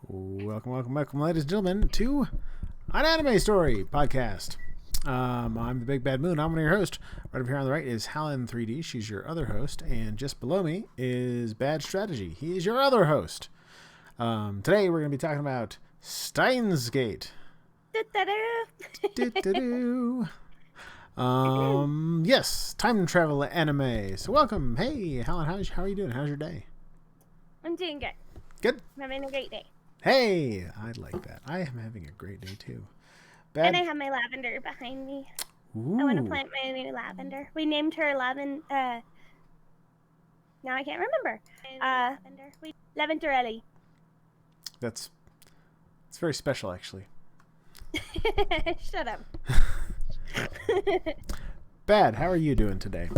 Welcome, ladies and gentlemen, to an Anime Story podcast. I'm the Big Bad Moon. I'm one of your hosts. Right up here on the right is Hallen3D. She's your other host. And just below me is Bad Strategy. He is your other host. Today we're going to be talking about Steins Gate. Yes, time travel anime. So welcome. Hey, Hallen, how are you doing? How's your day? I'm doing good. Good? I'm having a great day. Hey, I like that. I am having a great day too. And I have my lavender behind me. Ooh. I want to plant my new lavender. We named her now I can't remember. Lavenderelli. It's very special, actually. Shut up. Bad, how are you doing today?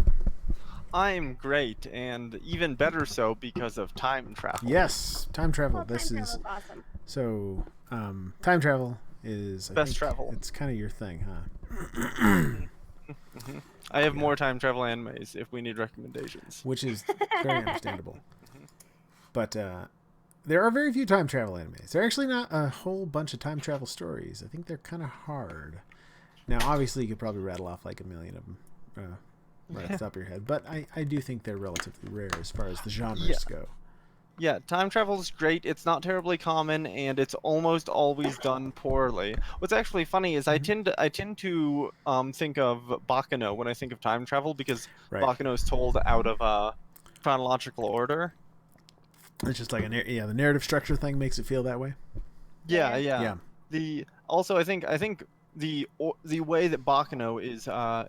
I'm great, and even better so because of time travel. Yes, time travel. Well, this time is travel's awesome. so. Time travel is Best travel. It's kind of your thing, huh? I have more time travel animes if we need recommendations. Which is very understandable. But there are very few time travel animes. There are actually not a whole bunch of time travel stories. I think they're kind of hard. Now, obviously, you could probably rattle off like a million of them right off the top of your head. But I do think they're relatively rare as far as the genres go. Yeah, time travel is great. It's not terribly common, and it's almost always done poorly. What's actually funny is I tend to think of Bakano when I think of time travel because Bakano is told out of chronological order. It's just like the narrative structure thing makes it feel that way. Yeah. I think the way that Bakano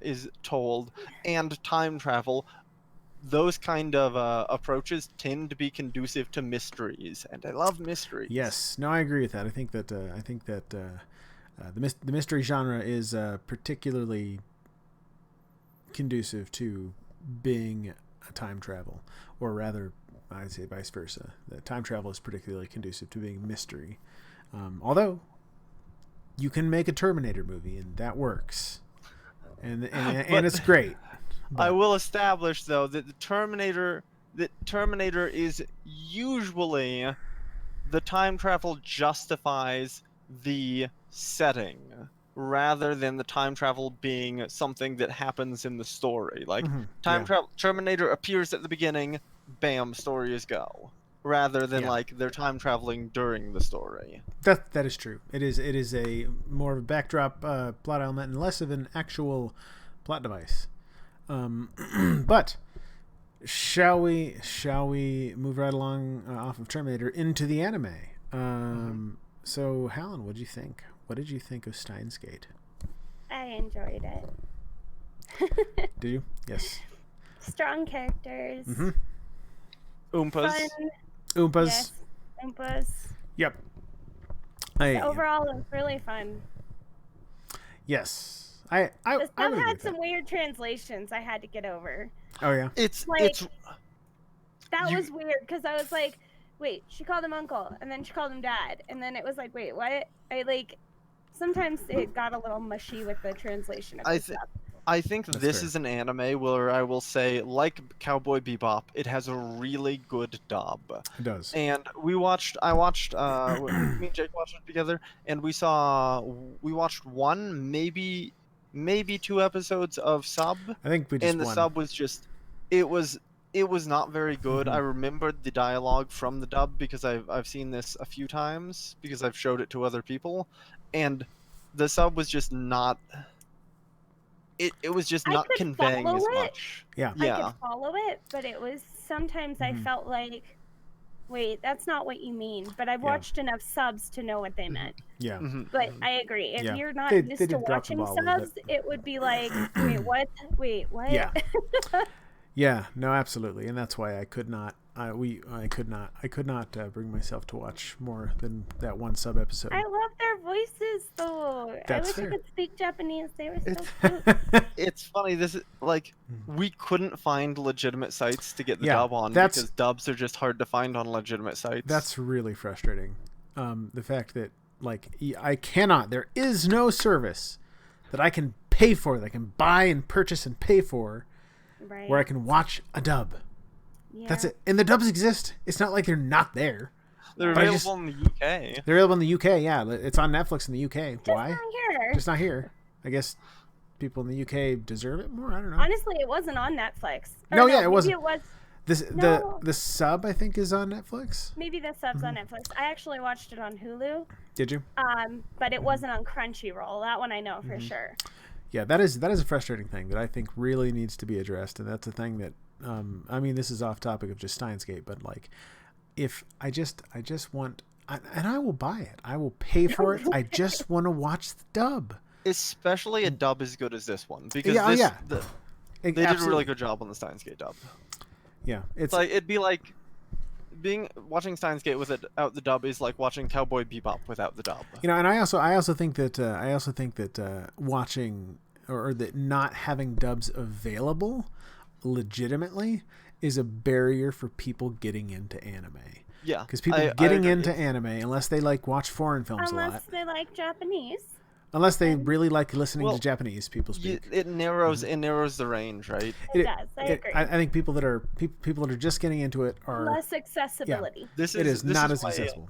is told and time travel, those kind of approaches tend to be conducive to mysteries, and I love mysteries. Yes, no, I agree with that. I think that the mystery genre is particularly conducive to being a time travel, or rather, I'd say vice versa. The time travel is particularly conducive to being mystery. Although you can make a Terminator movie, and that works, and it's great. But I will establish though that Terminator is usually the time travel justifies the setting rather than the time travel being something that happens in the story. Like travel, Terminator appears at the beginning, bam, story is go. Rather than like they're time traveling during the story. That is true. It is a more of a backdrop plot element and less of an actual plot device. But shall we move right along off of Terminator into the anime? So Hallen, what did you think? What did you think of Steins Gate? I enjoyed it. Did you? Yes. Strong characters. Oompas. Fun. Oompas. Yes. Oompas. Yep. Overall, it was really fun. Yes. The I sub would had some weird translations I had to get over. Oh yeah. That was weird because I was like, wait, she called him uncle, and then she called him dad, and then it was like, wait, what? Sometimes it got a little mushy with the translation of the stuff. I think this is an anime where I will say, like Cowboy Bebop, it has a really good dub. It does. And I watched, me and Jake watched it together, and we watched one, maybe 2 episodes of sub. I think we just and the one. Sub was just, it was not very good. I remembered the dialogue from the dub because I've seen this a few times because I've showed it to other people, and the sub was just not. It was just not conveying as much. Yeah. I could follow it, but it was sometimes I felt like, wait, that's not what you mean. But I've watched enough subs to know what they meant. Yeah. But I agree. If you're not They used to watching subs, it would be like, wait, what? Wait, what? Yeah. Yeah. No, absolutely, and that's why I could not. I could not bring myself to watch more than that one sub episode. I love their voices though. That's I wish fair. I could speak Japanese. They were so cute. It's funny. This is like we couldn't find legitimate sites to get the dub on because dubs are just hard to find on legitimate sites. That's really frustrating. The fact that there is no service that I can pay for, that I can buy and purchase and pay for, where I can watch a dub. Yeah. That's it. And the dubs exist. It's not like they're not there. They're But I available in the UK. They're available in the UK. Yeah, it's on Netflix in the UK. Just Why? not here. Just not here. I guess people in the UK deserve it more. I don't know. Honestly, it wasn't on Netflix. Or No, yeah, it maybe wasn't. It was. The No. sub I think is on Netflix. Maybe the sub's on Netflix. I actually watched it on Hulu. Did you? But it wasn't on Crunchyroll. That one I know for sure. Yeah, that is a frustrating thing that I think really needs to be addressed, and that's a thing that I mean, this is off topic of just Steins Gate, but like, if I just want, and I will buy it, I will pay for it. I just want to watch the dub. Especially a dub as good as this one, because they did a really good job on the Steins Gate dub. Yeah, it's like it'd be like watching Steins Gate without the dub is like watching Cowboy Bebop without the dub. You know, and I also think that watching or that not having dubs available legitimately is a barrier for people getting into anime. Yeah, because people getting into anime, unless they like watch foreign films a lot, unless they like Japanese. Unless they really like listening to Japanese people speak, it narrows the range, right? It does. I agree. I think people that are just getting into it are less accessibility. Yeah, it is not as accessible.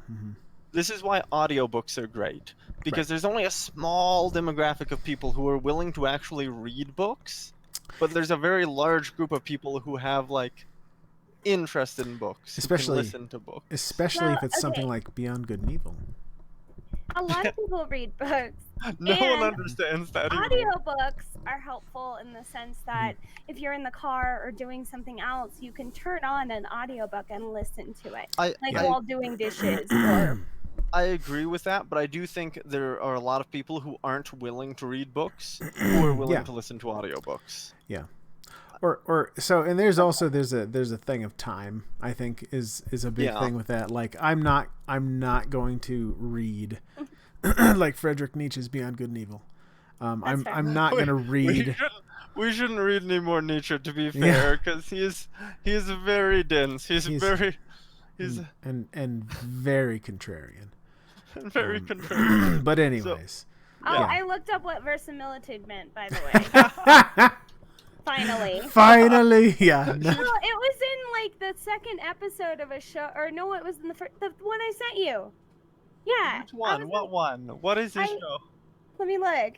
This is why audiobooks are great, because there's only a small demographic of people who are willing to actually read books, but there's a very large group of people who have like interest in books, especially who can listen to books, especially if it's something like Beyond Good and Evil. A lot of people read books. No one understands that. Audiobooks are helpful in the sense that if you're in the car or doing something else, you can turn on an audiobook and listen to it. While doing dishes or... I agree with that, but I do think there are a lot of people who aren't willing to read books who are willing to listen to audiobooks. Yeah. Or so, and there's a thing of time, I think is a big thing with that. Like I'm not going to read like Friedrich Nietzsche's Beyond Good and Evil. I'm not going to read. We shouldn't read any more Nietzsche, to be fair, because he is very dense. He's very very contrarian. Very contrarian. But anyways. I looked up what verisimilitude meant, by the way. Finally, yeah. No, it was in like the second episode of a show, or no, it was in the one I sent you. Yeah. Which one? What one? What is this show? Let me look.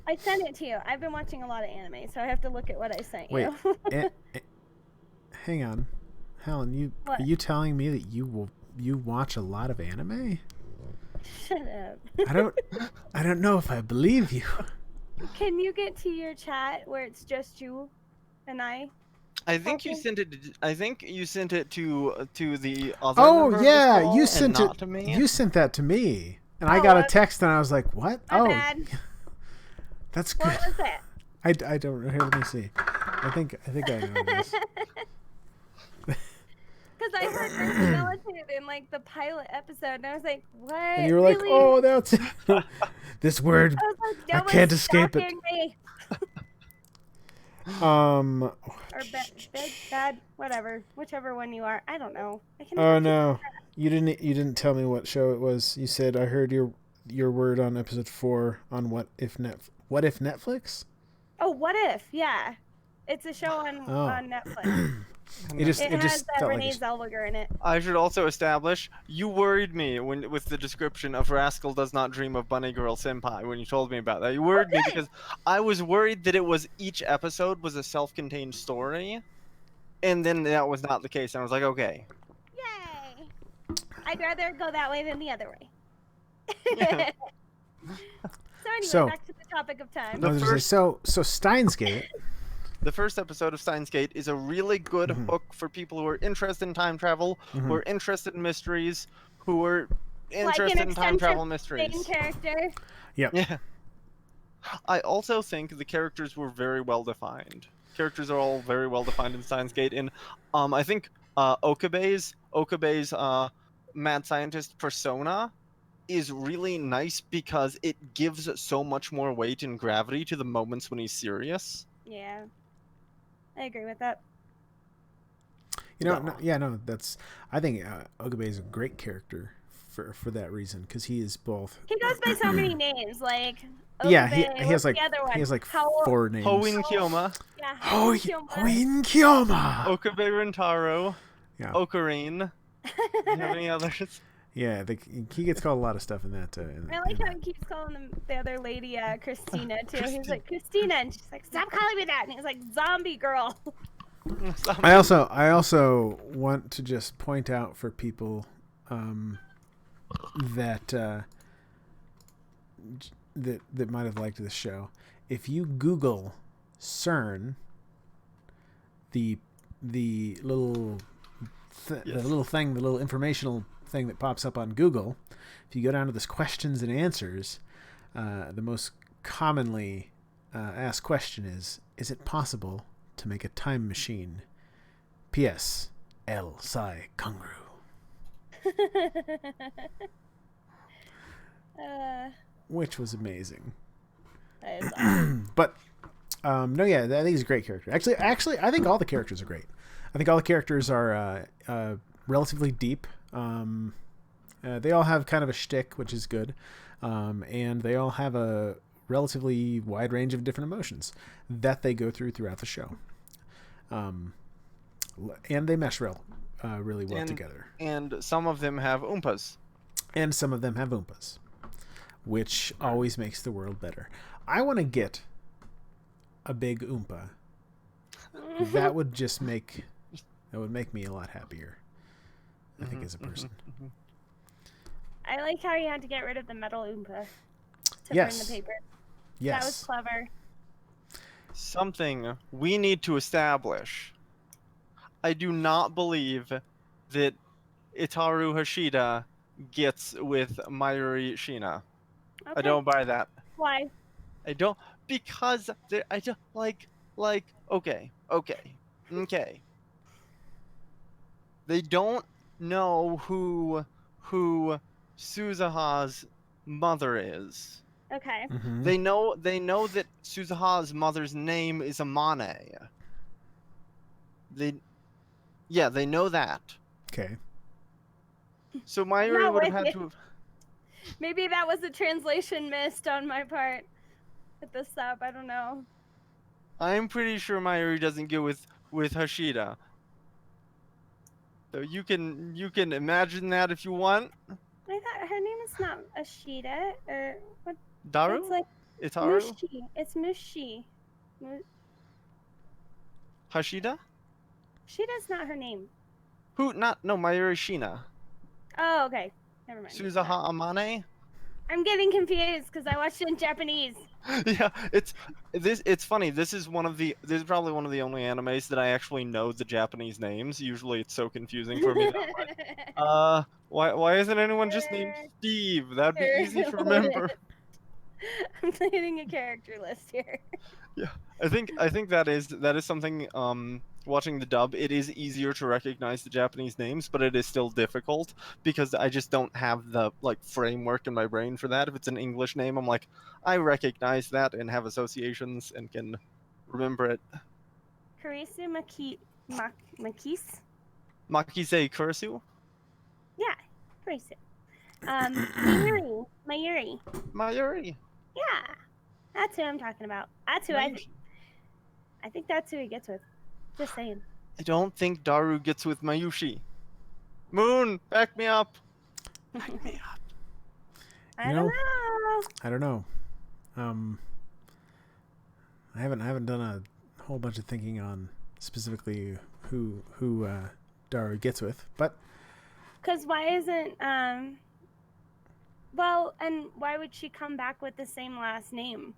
I sent it to you. I've been watching a lot of anime, so I have to look at what I sent you. Wait, hang on, Helen. Are you telling me that you watch a lot of anime? Shut up. I don't know if I believe you. Can you get to your chat where it's just you and I? I think you sent it. I think you sent it to the other. Oh yeah, you sent it to me. You sent that to me, and I got a text, and I was like, "What? My bad. That's good." What was it? I don't know. Here, let me see. I think I know this. Because I heard verisimilitude in like the pilot episode, and I was like, "What?" And you were like, "Oh, that's this word. I can't escape it." Or bad, whatever, whichever one you are. I don't know. Oh no, you didn't tell me what show it was. You said I heard your word on episode 4 on What If Netflix. Oh, What If? Yeah, it's a show on Netflix. It has Renee Zellweger in it. I should also establish, you worried me with the description of Rascal Does Not Dream of Bunny Girl Senpai when you told me about that. You worried me because I was worried that each episode was a self-contained story, and then that was not the case. And I was like, okay. Yay! I'd rather go that way than the other way. Yeah. So anyway, back to the topic of time. So Steins Gate. The first episode of Steins Gate is a really good hook for people who are interested in time travel, who are interested in mysteries, who are interested in time travel mysteries. Main character. Yep. Yeah. I also think the characters were very well defined. Characters are all very well defined in Steins Gate, and I think Okabe's mad scientist persona is really nice because it gives so much more weight and gravity to the moments when he's serious. Yeah. I agree with that. I think Okabe is a great character for that reason, because he is both. He goes by so many names, like. Okabe, yeah, he has like 4 names. Hoin Kyoma. Yeah. Hoin Kyoma. Okabe Rentaro. Yeah. Ocarine. Do you have any others? Yeah, he gets called a lot of stuff in that. I like how he keeps calling the other lady Christina too. He's like Christina, and she's like, "Stop calling me that." And he's like, "Zombie girl." I also want to just point out for people that that might have liked this show. If you Google CERN, the little the little informational thing that pops up on Google, if you go down to this questions and answers, the most commonly asked question is it possible to make a time machine? P.S. L. Psi Kungru. Which was amazing. That is awesome. But no, yeah, I think he's a great character. Actually, I think all the characters are great. I think all the characters are relatively deep. They all have kind of a shtick, which is good, and they all have a relatively wide range of different emotions that they go throughout the show. And they mesh really well together. And some of them have Oompas. Which always makes the world better. I want to get a big Oompa. That would make me a lot happier, I think, as a person. I like how you had to get rid of the metal Oompa to Yes. print the paper. Yes. That was clever. Something we need to establish. I do not believe that Itaru Hashida gets with Mayuri Shina. Okay. I don't buy that. Why? I don't, because I just okay. They don't know who Suzuha's mother is. Okay. Mm-hmm. They know that Suzuha's mother's name is Amane. They know that. Okay. So Mayuri would have had with to have. Maybe that was a translation missed on my part with the sub. I don't know. I'm pretty sure Mayuri doesn't get with Hashida. So you can imagine that if you want. I thought her name is not Ashida or what? Daru? It's like Itaru? Mushi. It's Mushi. Hashida? Shida's not her name. Who? No, Mayuri Shina. Oh, okay. Never mind. Suzuha Amane? I'm getting confused because I watched it in Japanese. Yeah, it's funny. This is probably one of the only animes that I actually know the Japanese names. Usually it's so confusing for me. Why isn't anyone just named Steve? That'd be easy to remember. I'm creating a character list here. Yeah, I think that is something. Watching the dub, it is easier to recognize the Japanese names, but it is still difficult because I just don't have the framework in my brain for that. If it's an English name, I'm like, I recognize that and have associations and can remember it. Kurisu Makise? Makise Kurisu? Yeah, Kurisu. Mayuri. Yeah, that's who I'm talking about. That's who I think that's who he gets with. Just saying. I don't think Daru gets with Mayushi. Moon, back me up. Back me up. I don't know. I haven't done a whole bunch of thinking on specifically who Daru gets with, but because why isn't well, and why would she come back with the same last name?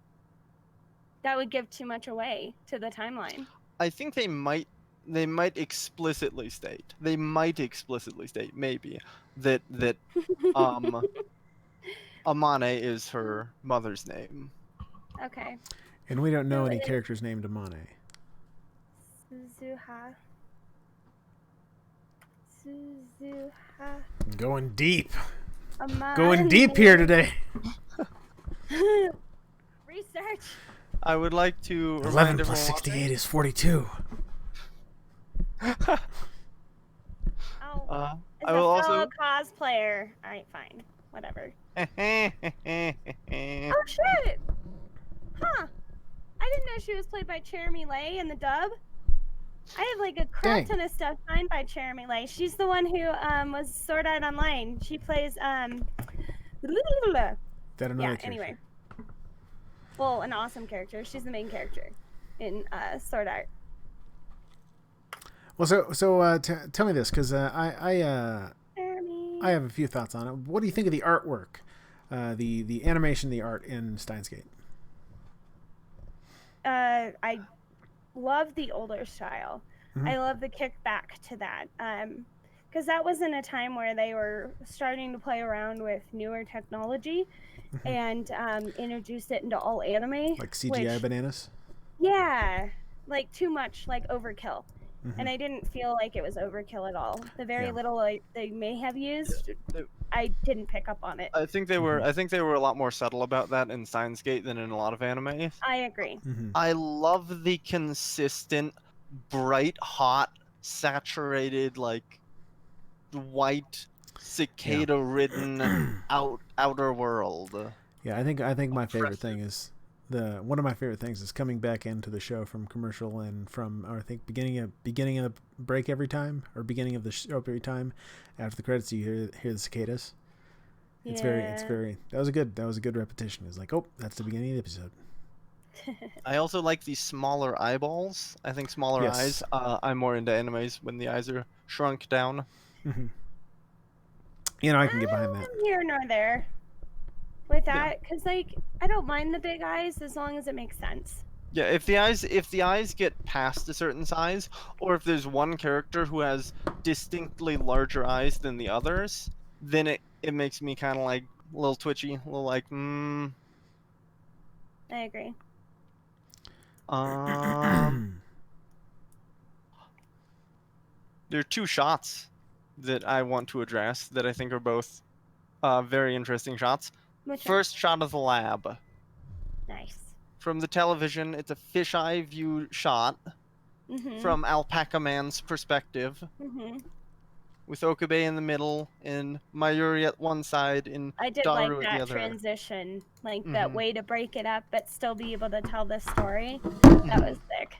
That would give too much away to the timeline. I think they might explicitly state. Maybe that Amane is her mother's name. Okay. And we don't know any characters named Amane. Suzuha. Going deep. Amane. Going deep here today. Research. I would like to 11 plus 68 is 42. Oh, I as will a fellow also cosplayer. All right, fine, whatever. Oh shit! Huh? I didn't know she was played by Cherami Lay in the dub. I have like a crap ton of stuff signed by Jeremy Lay. She's the one who was Sword Art Online. She plays anyway. Well, an awesome character. She's the main character in Sword Art. Well, so tell me this, because I have a few thoughts on it. What do you think of the artwork, the animation, the art in Steins Gate? I love the older style. Mm-hmm. I love the kickback to that. Because that was in a time where they were starting to play around with newer technology and introduce it into all anime. Like CGI bananas? Yeah. Like too much, like overkill. And I didn't feel like it was overkill at all. The very little they may have used, I didn't pick up on it. I think they were a lot more subtle about that in Steins Gate than in a lot of anime. I agree. I love the consistent, bright, hot, saturated, like white, cicada-ridden outer world. Yeah, I think my favorite thing is one of my favorite things is coming back into the show from commercial and from, or I think beginning of the break every time, or beginning of the show every time after the credits you hear the cicadas. It's very that was a good repetition. It's like, oh, that's the beginning of the episode. I also like the smaller eyeballs. I think smaller eyes. I'm more into animes when the eyes are shrunk down. You know, I can get behind that. Here nor there with that, because like I don't mind the big eyes as long as it makes sense. Yeah, if the eyes get past a certain size, or if there's one character who has distinctly larger eyes than the others, then it makes me kind of like a little twitchy, a little like, I agree. There are two shots that I want to address that I think are both very interesting shots. First shot of the lab. Nice. From the television, it's a fisheye view shot from Alpaca Man's perspective. With Okabe in the middle and Mayuri at one side and I did Daru like at the that other. transition, like that way to break it up but still be able to tell the story. That was sick.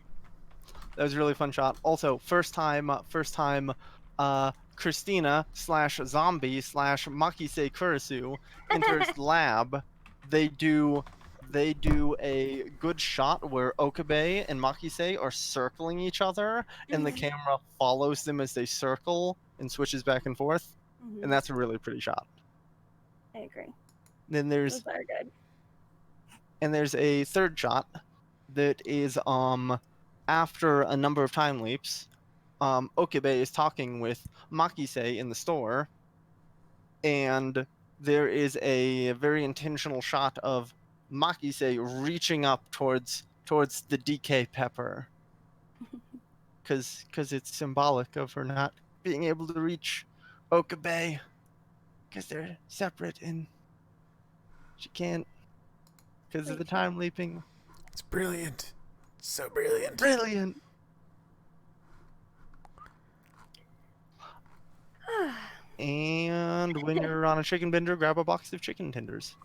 That was a really fun shot. Also, first time Christina / zombie / Makise Kurisu enters the lab. They do a good shot where Okabe and Makise are circling each other, and the camera follows them as they circle and switches back and forth, and that's a really pretty shot. I agree. Then there's those are good. And there's a third shot that is after a number of time leaps. Okabe is talking with Makise in the store, and there is a very intentional shot of Makise reaching up towards the DK pepper, because it's symbolic of her not being able to reach Okabe, because they're separate and she can't because of the time leaping. It's brilliant. So brilliant. Brilliant. And when you're on a chicken bender, grab a box of chicken tenders.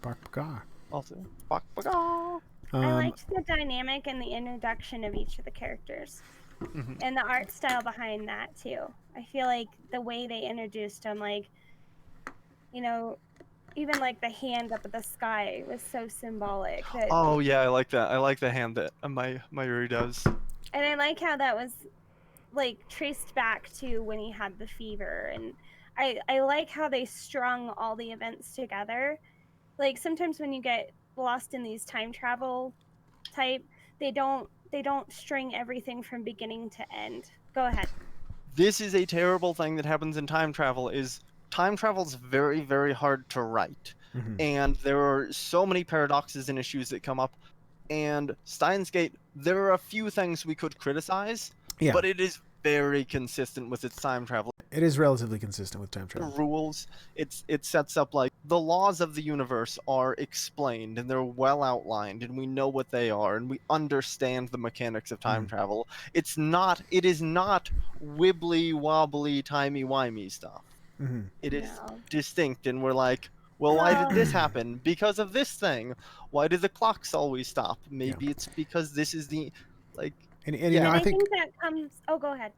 Baka. Also, baka. I liked the dynamic and the introduction of each of the characters. And the art style behind that, too. I feel like the way they introduced them, like, you know, even like the hand up at the sky was so symbolic. Oh, yeah, I like that. I like the hand that Mayuri does. And I like how that was, like, traced back to when he had the fever. And I like how they strung all the events together. Like, sometimes when you get lost in these time travel type, they don't string everything from beginning to end. Go ahead. This is a terrible thing that happens in time travel. Is time travel is very, very hard to write, and there are so many paradoxes and issues that come up. And Steins Gate, there are a few things we could criticize, but it is very consistent with its time travel. It is relatively consistent with time travel. The rules, it sets up like the laws of the universe are explained and they're well outlined, and we know what they are, and we understand the mechanics of time travel. It is not wibbly wobbly timey wimey stuff. It is distinct, and we're like, well, why did this happen? Because of this thing. Why do the clocks always stop? Maybe it's because this is the, like, And Yeah. you know, And I I think. think that comes. Oh, go ahead.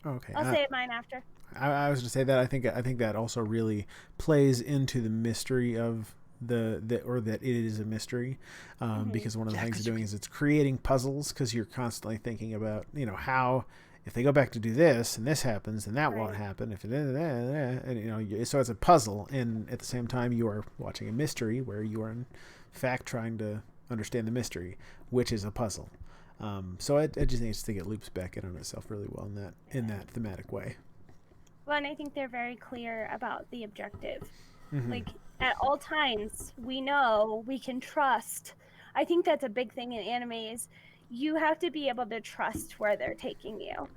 Okay. I'll say it mine after. I was going to say that I think that also really plays into the mystery of or that it is a mystery, because one of the Yeah, things 'cause it's you doing is it's creating puzzles because you're constantly thinking about, you know, how if they go back to do this and this happens and that won't Right. happen if it and you know, so it's a puzzle, and at the same time you are watching a mystery where you are in fact trying to understand the mystery, which is a puzzle. So I just think it loops back in on itself really well in that thematic way. Well, and I think they're very clear about the objective. Mm-hmm. Like at all times, we know we can trust. I think that's a big thing in anime is you have to be able to trust where they're taking you.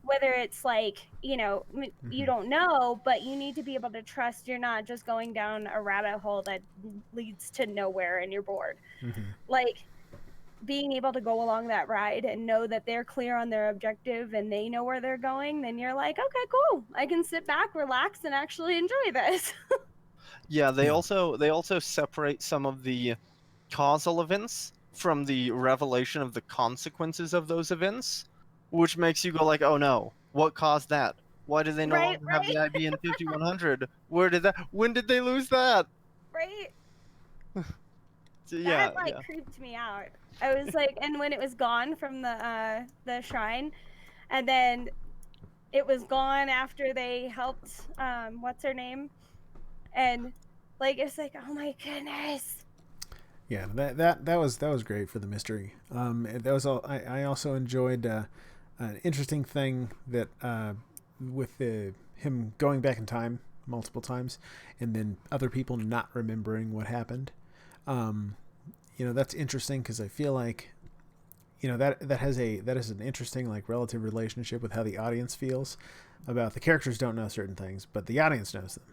Whether it's like, you know, you Mm-hmm. don't know, but you need to be able to trust you're not just going down a rabbit hole that leads to nowhere and you're bored. Mm-hmm. Like being able to go along that ride and know that they're clear on their objective and they know where they're going, then you're like, okay, cool. I can sit back, relax, and actually enjoy this. Yeah, they Yeah. also separate some of the causal events from the revelation of the consequences of those events, which makes you go like, "Oh no, what caused that? Why do they no Right, longer have right, the IBN 5100? Where did that? When did they lose that?" right. So, That yeah, like yeah. creeped me out. I was like, and when it was gone from the shrine, and then it was gone after they helped what's her name, and like it's like, oh my goodness. Yeah, that was great for the mystery. That was all. I also enjoyed an interesting thing that with him going back in time multiple times, and then other people not remembering what happened. Um, you know, that's interesting because I feel like, you know, that is an interesting like relative relationship with how the audience feels about the characters don't know certain things, but the audience knows them.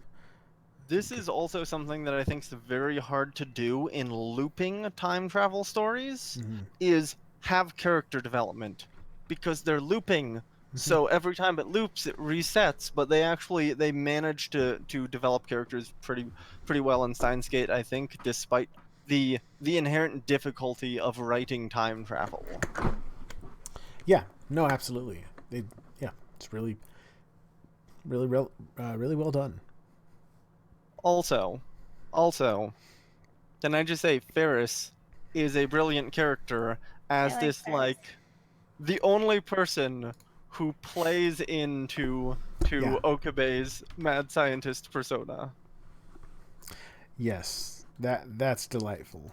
This is also something that I think is very hard to do in looping time travel stories, Mm-hmm. is have character development, because they're looping. Mm-hmm. So every time it loops, it resets. But they manage to develop characters pretty well in Steins Gate, I think, despite the inherent difficulty of writing time travel. Yeah, no, absolutely. Yeah, it's really well done. Also, also, can I just say Ferris is a brilliant character I as like this this. like the only person who plays into Yeah. Okabe's mad scientist persona. Yes, that's delightful.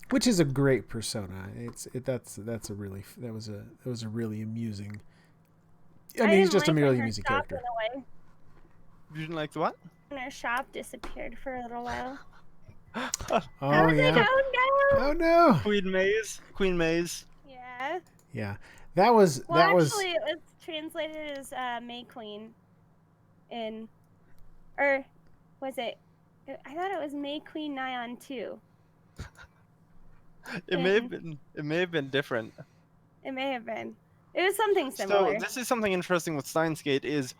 Which is a great persona. That's a really that was a really amusing. I I mean, he's didn't just a like when merely her amusing shop character. went away. You didn't like the what? When her shop disappeared for a little while. I Oh was like, yeah. oh Oh no. Queen Maze. Queen Maze. no. Yeah. Yeah, Well, actually, it was translated as May Queen in, or was it? I thought it was May Queen Nyan 2. It may have been different. It may have been. It was something So similar. this is something interesting with Steins Gate is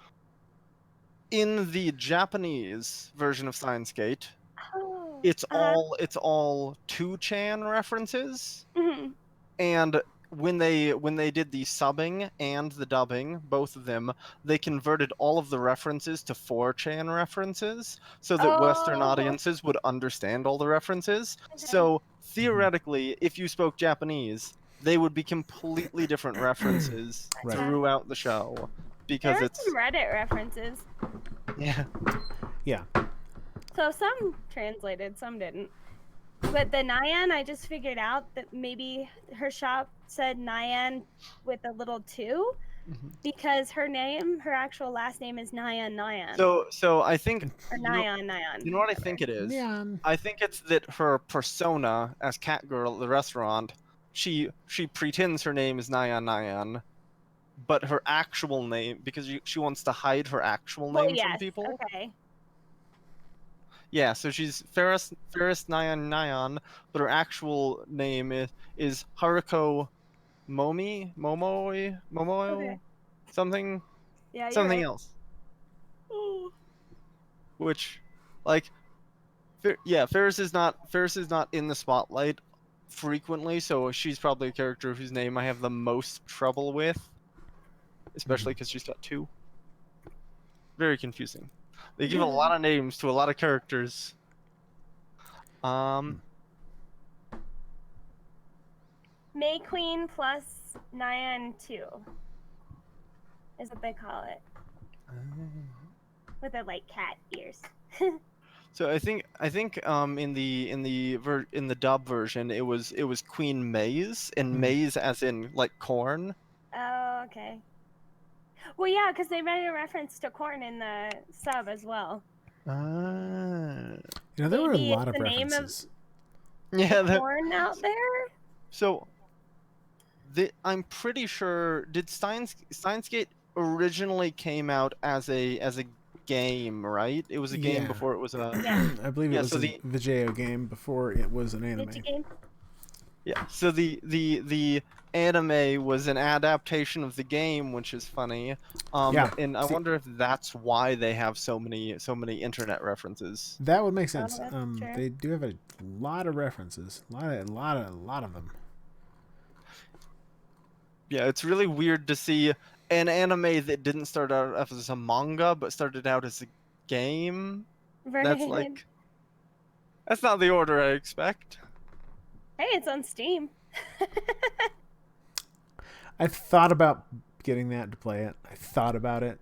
in the Japanese version of Steins Gate, Oh. it's all 2chan references. Mhm. And when they did the subbing and the dubbing, both of them, they converted all of the references to 4chan references so that Western Oh. audiences would understand all the references. Okay. So theoretically, if you spoke Japanese, they would be completely different references Right. throughout the show There because were it's some Reddit references. yeah. Yeah. So some translated, some didn't. But the Nyan, I just figured out that maybe her shop said Nyan with a little 2 Mhm. because her name, her actual last name is Nyan Nyan. So I think Or Nyan Nyan. you know what I whatever. think it is? Yeah. I think it's that her persona as Catgirl at the restaurant, she pretends her name is Nyan Nyan, but her actual name, because she wants to hide her actual Well, name from yes. people. Okay. Yeah, so she's Ferris Nyan Nyan, but her actual name is Haruko Momoi, Okay. something Yeah, you're something right. else. Which, like, Yeah, Ferris is not in the spotlight frequently, so she's probably a character whose name I have the most trouble with, especially because she's got two. Very confusing. They give a lot of names to a lot of characters. May Queen plus Nyan 2 is what they call it. With their like cat ears. So I think in the dub version it was Queen Maize, and maize as in like corn. Oh, okay. Well, yeah, because they made a reference to corn in the sub as well. You know, there were a Maybe lot it's of the name of references. Yeah, corn out there. So I'm pretty sure Steins Gate originally came out as a game, right? It was a game Yeah. before it was a Yeah. I believe it Yeah, was so a Vijay game before it was an anime. Game. yeah. So the anime was an adaptation of the game, which is funny. Yeah. And I wonder if that's why they have so many internet references. That would make sense. that's true. They do have a lot of references. A lot of them. Yeah, it's really weird to see an anime that didn't start out as a manga but started out as a game. Right. That's not the order I expect. Hey, it's on Steam. I've thought about getting that to play it. I thought about it.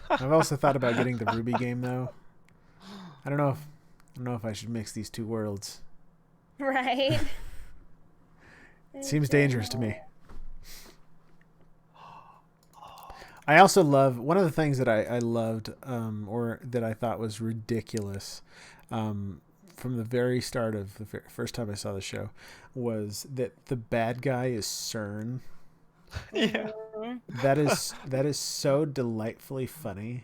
I've also thought about getting the Ruby game though. I don't know if I should mix these two worlds. Right. It seems dangerous to me. I also love one of the things that I loved, or that I thought was ridiculous, from the very start of the first time I saw the show, was that the bad guy is CERN. Yeah. That is so delightfully funny.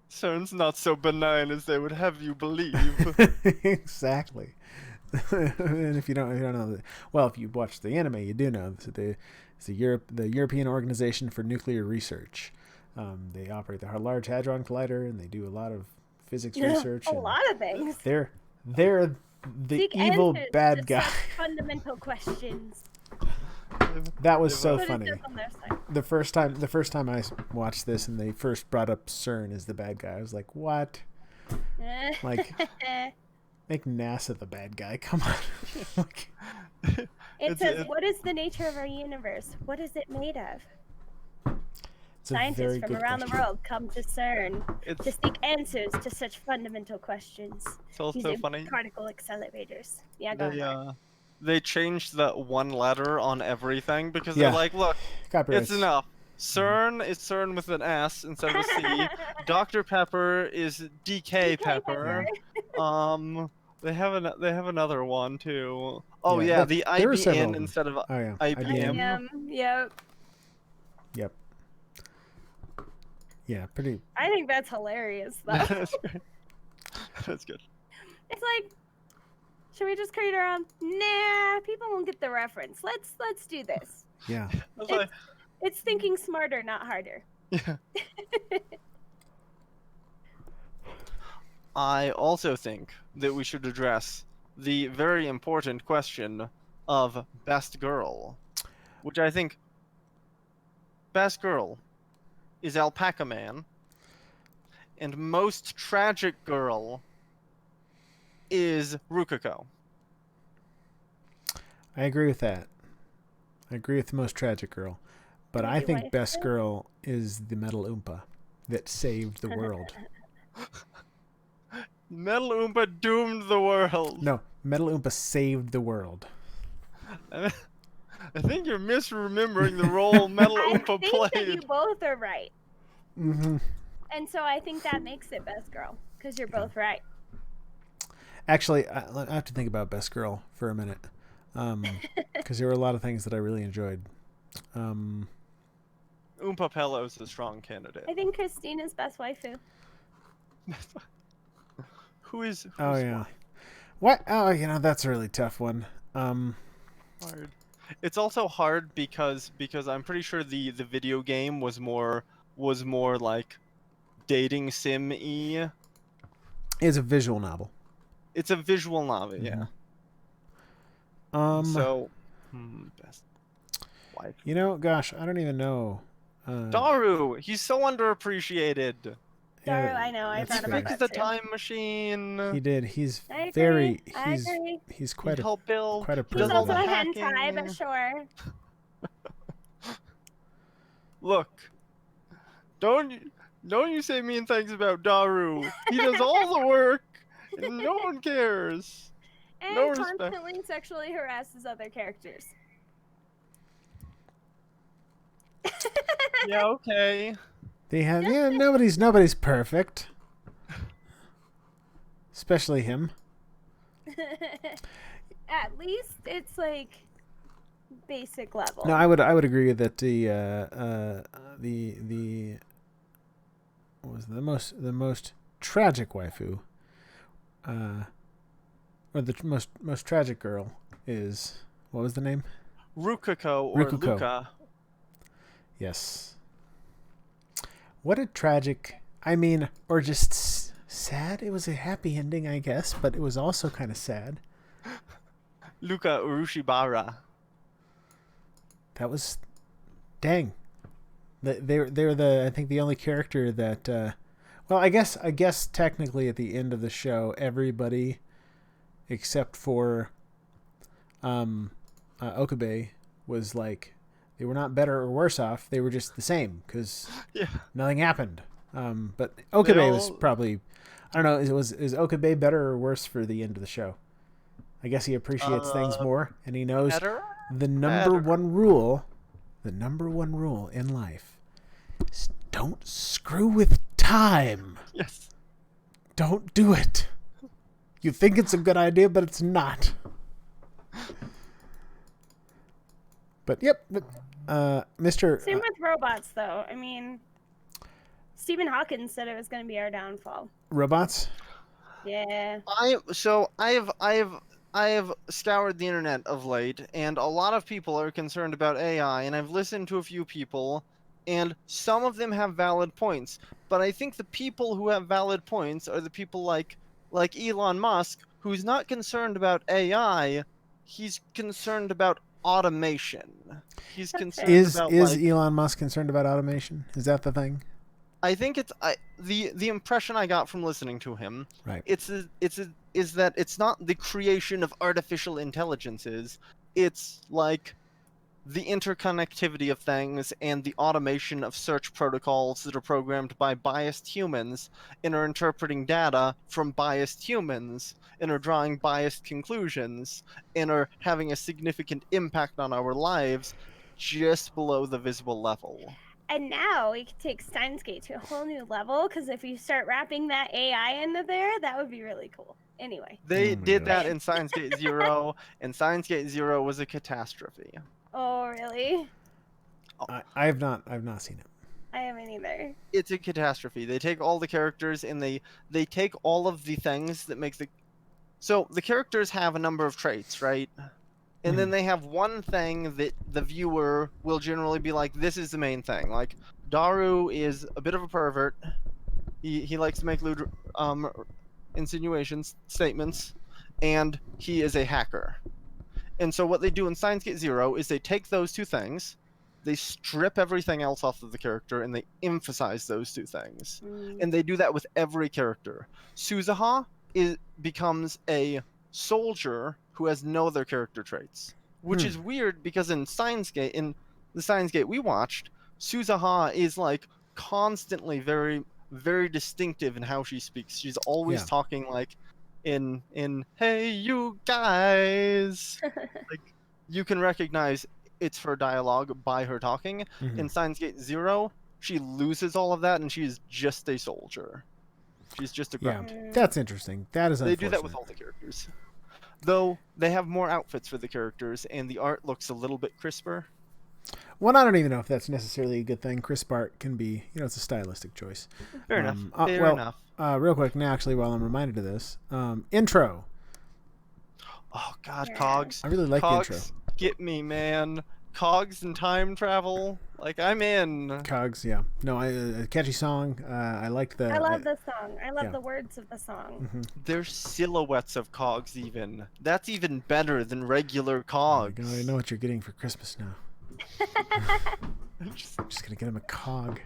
CERN's not so benign as they would have you believe. Exactly. And if you don't know, well, if you watch the anime, you do know that it's the European Organization for Nuclear Research. They operate the Large Hadron Collider, and they do a lot of physics research. A lot of things. They're the Seek evil answers bad to guy. such fundamental questions. That was so Put it funny. just on their side. The first time I watched this, and they first brought up CERN as the bad guy, I was like, "What? Like, make NASA the bad guy? Come on!" Like, it says, "What is the nature of our universe? What is it made of?" it's a Scientists very from good around question. the world come to CERN It's to seek answers to such fundamental questions. also using funny. particle accelerators. Yeah, go ahead. They changed that one letter on everything because Yeah. they're like, look, Copyrights. it's enough. CERN is CERN with an S instead of a C. Dr. Pepper is DK Pepper. They have another one too. Oh Yeah, yeah, there- the there were several of IBM them. instead of Oh yeah, IBM. Yep. Yep. Yeah, pretty. I think that's hilarious, though. That's great. That's good. It's like, should we just create our own? Nah, people won't get the reference. Let's do this. Yeah. That's like, It's thinking smarter, not harder. yeah. I also think that we should address the very important question of best girl, which I think best girl is Alpaca Man, and most tragic girl is Rukako. I agree with that. I agree with the most tragic girl, but I think Wife best girl? girl is the Metal Oompa that saved the world. Metal Oompa doomed the world. No, Metal Oompa saved the world. I think you're misremembering the role Metal I Oompa think that played. you both are right, Mm-hmm. and so I think that makes it best girl because you're both right. Actually, I have to think about best girl for a minute, because there were a lot of things that I really enjoyed. Oompa Pello's a strong candidate. I think Christina's best waifu. Who's Oh yeah. What? Oh, that's a really tough one. hard? It's also hard because I'm pretty sure the video game was more like dating sim-y. It's a visual novel. It's a visual novel, yeah. So, best wife. You know, gosh, I don't even know. Daru, he's so underappreciated. Daru, I know. I that's thought He fair. about fixed that the too. time machine. He did. He's I agree. very. I agree. He's He quite a helped build. quite a He's does all also the a pervert. hentai, but hacking. sure. Look, don't you say mean things about Daru. He does all the work, and no one cares. And No respect. constantly sexually harasses other characters. Yeah, okay. They have. Yeah, nobody's perfect. Especially him. At least it's like basic level. No, I would agree that the what was the most tragic waifu, or the most tragic girl is, what was the name? Rukako or Rukuko. Luka. Yes. What a tragic. I mean, or just sad. It was a happy ending, I guess, but it was also kind of sad. Luka Urushibara. That was, dang. They're the, I think, the only character that. Well, I guess technically at the end of the show, everybody except for Okabe was like, they were not better or worse off. They were just the same because Yeah. nothing happened. But Okabe was probably, I don't know, is Okabe better or worse for the end of the show? I guess he appreciates things more, and he knows Better? the number one rule in life is don't screw with time. Yes. Don't do it. You think it's a good idea, but it's not. But yep, Mr. Same with robots, though. I mean, Stephen Hawking said it was going to be our downfall. Robots. Yeah. I have scoured the internet of late, and a lot of people are concerned about AI, and I've listened to a few people, and some of them have valid points. But I think the people who have valid points are the people like Elon Musk, who's not concerned about AI, he's concerned about automation. He's concerned about Is Elon Musk concerned about automation? Is that the thing? I think it's the impression I got from listening to him. Right. Is that it's not the creation of artificial intelligences. It's like the interconnectivity of things and the automation of search protocols that are programmed by biased humans and are interpreting data from biased humans and are drawing biased conclusions and are having a significant impact on our lives just below the visible level. And now we can take Steins Gate to a whole new level, because if you start wrapping that AI into there, that would be really cool. Anyway. They Oh my did gosh. that in Steins Gate Zero, and Steins Gate Zero was a catastrophe. Oh, really? I've not seen it. I haven't either. It's a catastrophe. They take all the characters and they take all of the things that make the... So the characters have a number of traits, right? And then they have one thing that the viewer will generally be like, this is the main thing. Like, Daru is a bit of a pervert. He likes to make lewd insinuations, statements, and he is a hacker. And so what they do in Steins Gate Zero is they take those two things, they strip everything else off of the character, and they emphasize those two things. And they do that with every character. Suzuha becomes a soldier who has no other character traits, which is weird because in the Steins Gate we watched, Suzuha is like constantly very, very distinctive in how she speaks. She's always talking like in hey you guys. Like you can recognize it's her dialogue by her talking. In Steins Gate Zero, she loses all of that and she is just a soldier. She's just a grunt. Yeah, that's interesting. That is They unfortunate. do that with all the characters. Though they have more outfits for the characters and the art looks a little bit crisper. Well, I don't even know if that's necessarily a good thing. Crisp art can be, it's a stylistic choice. Fair enough. Fair well, enough. Real quick, now actually, while I'm reminded of this, intro. Oh God, Cogs. I really like Cogs, the intro. get me, man. Cogs and time travel. Like, I'm in. Cogs, yeah. No, a catchy song. I liked the. I love the song. I love yeah. the words of the song. Mhm. There's silhouettes of cogs even. That's even better than regular Oh my cogs. God, I know what you're getting for Christmas now. I'm just gonna get him a cog.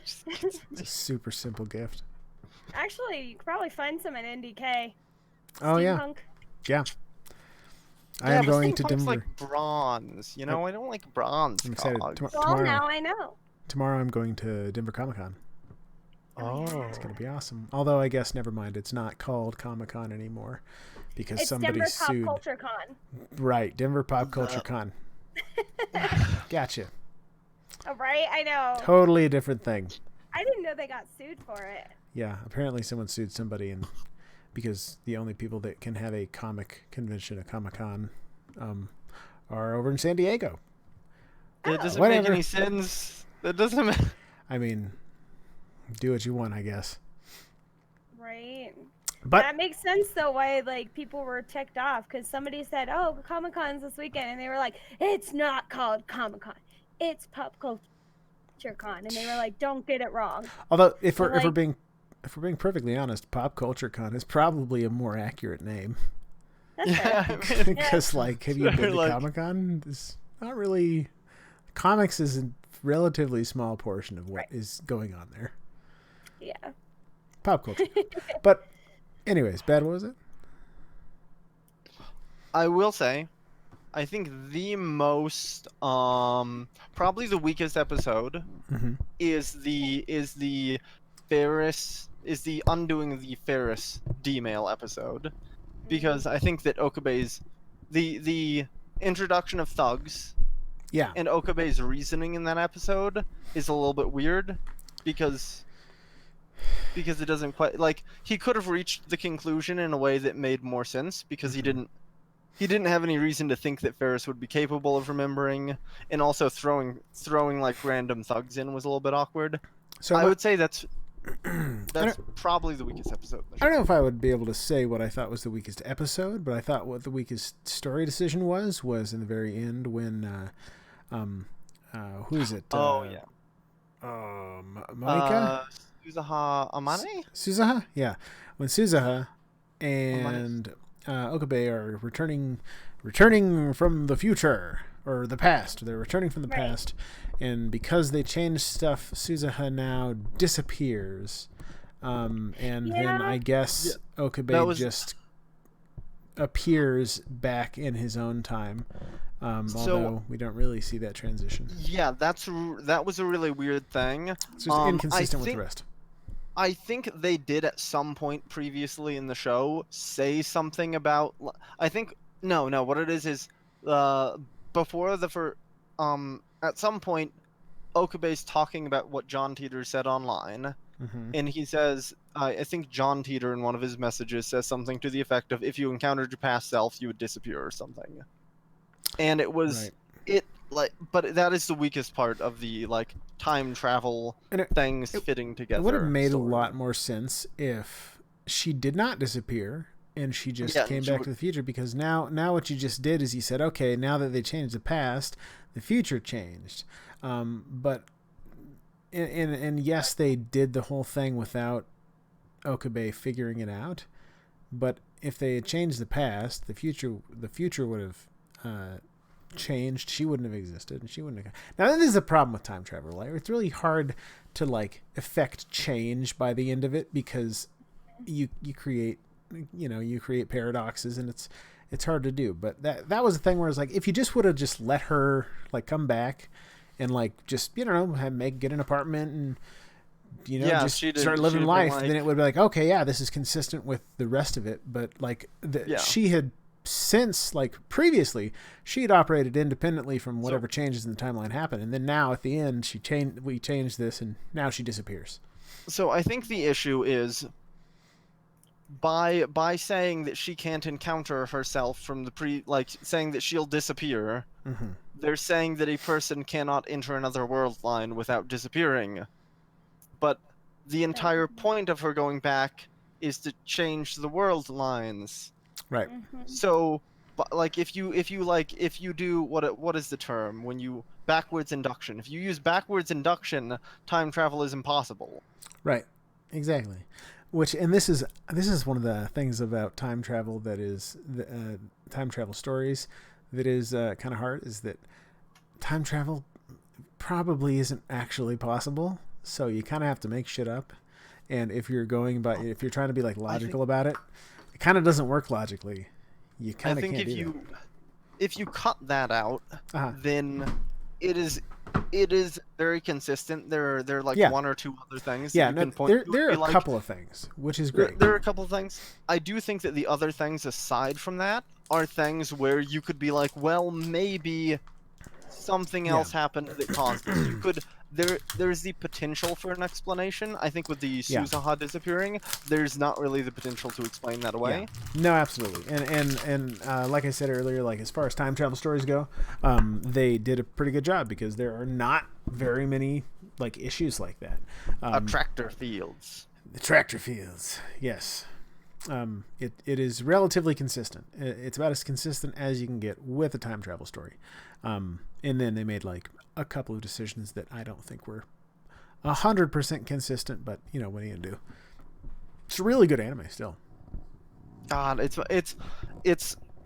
It's a super simple gift. Actually, you could probably find some at NDK. Oh yeah, Steampunk. yeah. I Yeah, am but going to steampunk's Denver. like bronze. You know, I don't like bronze I'm excited. cogs. Well, Tomorrow, now I know. tomorrow I'm going to Denver Comic Con. Oh. It's gonna be awesome. Although I guess never mind. It's not called Comic Con anymore because It's somebody Denver Pop sued. Culture Con. Right, Denver Pop Culture Con. Gotcha. Oh, right? I know. Totally a different thing. I didn't know they got sued for it. Yeah, apparently someone sued somebody, and because the only people that can have a comic convention, a Comic Con, are over in San Diego. It doesn't Whatever. make any sense. That doesn't make... I mean, do what you want, I guess. Right. But That makes sense though why like people were ticked off because somebody said, "Oh, Comic Con's this weekend," and they were like, "It's not called Comic Con, it's Pop Culture Con," and they were like, "Don't get it wrong." although if we're like- being perfectly honest, Pop Culture Con is probably a more accurate name That's Yeah, fair. I mean, because, like, have you been to Like- Comic Con? It's not really. Comics is a relatively small portion of what is going on there. Yeah. Pop culture, but anyways, bad. What was it? I will say, I think the most, probably the weakest episode Mm-hmm. is the Ferris, is the undoing of the Ferris D-mail episode, because I think that Okabe's, the introduction of thugs Yeah. and Okabe's reasoning in that episode is a little bit weird, because it doesn't quite, like, he could have reached the conclusion in a way that made more sense because he didn't have any reason to think that Ferris would be capable of remembering, and also throwing like random thugs in was a little bit awkward. So I what- would say that's probably the weakest episode of the I show. don't know if I would be able to say what I thought was the weakest episode, but I thought what the weakest story decision was in the very end when, who is it? Monika? Suzaha Amane? Suzaha? Yeah. When Suzaha and Okabe are returning from the future, or the past. They're returning from the Right. past, and because they changed stuff, Suzaha now disappears. And then Yeah. I guess Okabe That was- just appears back in his own time. Although we don't really see that transition. Yeah, that was a really weird thing. It's just inconsistent with think- the rest. I think they did at some point previously in the show say something about. I think no. What it is before at some point, Okabe's talking about what John Teeter said online, Mm-hmm. and he says, I think John Teeter in one of his messages says something to the effect of, "If you encountered your past self, you would disappear," or something. And it was but that is the weakest part of the time travel And it- things fitting together. It would have made story. a lot more sense if she did not disappear and she just Yeah, came she back would- to the future, because now what you just did is you said, okay, now that they changed the past, the future changed. But and yes, they did the whole thing without Okabe figuring it out. But if they had changed the past, the future would have changed. She wouldn't have existed, and she wouldn't have. Now, this is a problem with time travel. Like, it's really hard to affect change by the end of it, because you create paradoxes, and it's hard to do. But that was the thing where it's like, if you just would have just let her come back and just get an apartment and Yeah, just she'd have- start she'd living have been life, like- then it would be like, okay, yeah, this is consistent with the rest of it. But Yeah. she had since previously she had operated independently from whatever changes in the timeline happened, and then now at the end we changed this, and now she disappears. So I think the issue is by saying that she can't encounter herself from the saying that she'll disappear. Mm-hmm. They're saying that a person cannot enter another world line without disappearing. But the entire point of her going back is to change the world lines. Right. Mhm. So but like if you do what is the term when you backwards induction? If you use backwards induction, time travel is impossible. Right. Exactly. And this is one of the things about time travel that is time travel stories that is kind of hard, is that time travel probably isn't actually possible. So you kind of have to make shit up. And if you're trying to be like logical about it, it kind of doesn't work logically. You kind of can't do that. If you cut that out, then it is very consistent. There are like one or two other things. Yeah, that you can point there are a like, couple of things, which is great. There are a couple of things. I do think that the other things aside from that are things where you could be like, well, maybe something else happened that caused this. You could there's the potential for an explanation. I think with the Suzaha disappearing, there's not really the potential to explain that away. Yeah. No, absolutely. And like I said earlier, like as far as time travel stories go, they did a pretty good job because there are not very many like issues like that. Tractor fields. The tractor fields, yes. It is relatively consistent. It's about as consistent as you can get with a time travel story. And then they made like a couple of decisions that I don't think were 100% consistent, but you know, what are you gonna do? It's a really good anime still. God, it's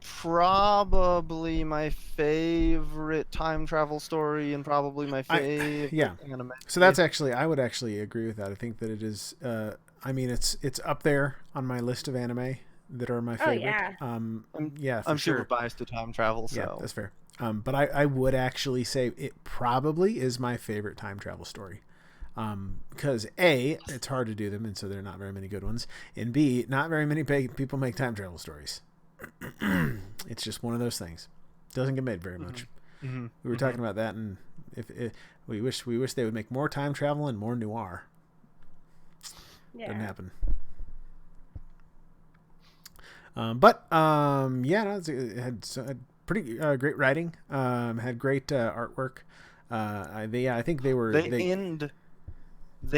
probably my favorite time travel story and probably my favorite anime. So that's I would actually agree with that. I think that it is. I mean, it's up there on my list of anime that are my favorite. I'm super biased to time travel, so yeah, that's fair. But I would actually say it probably is my favorite time travel story. Because A, it's hard to do them, and so there are not very many good ones. And B, not very many people make time travel stories. It's just one of those things. Doesn't get made very much. Mm-hmm. We were talking about that, and we wish they would make more time travel and more noir. Yeah. Doesn't happen. It had pretty great writing. Had great artwork. I think they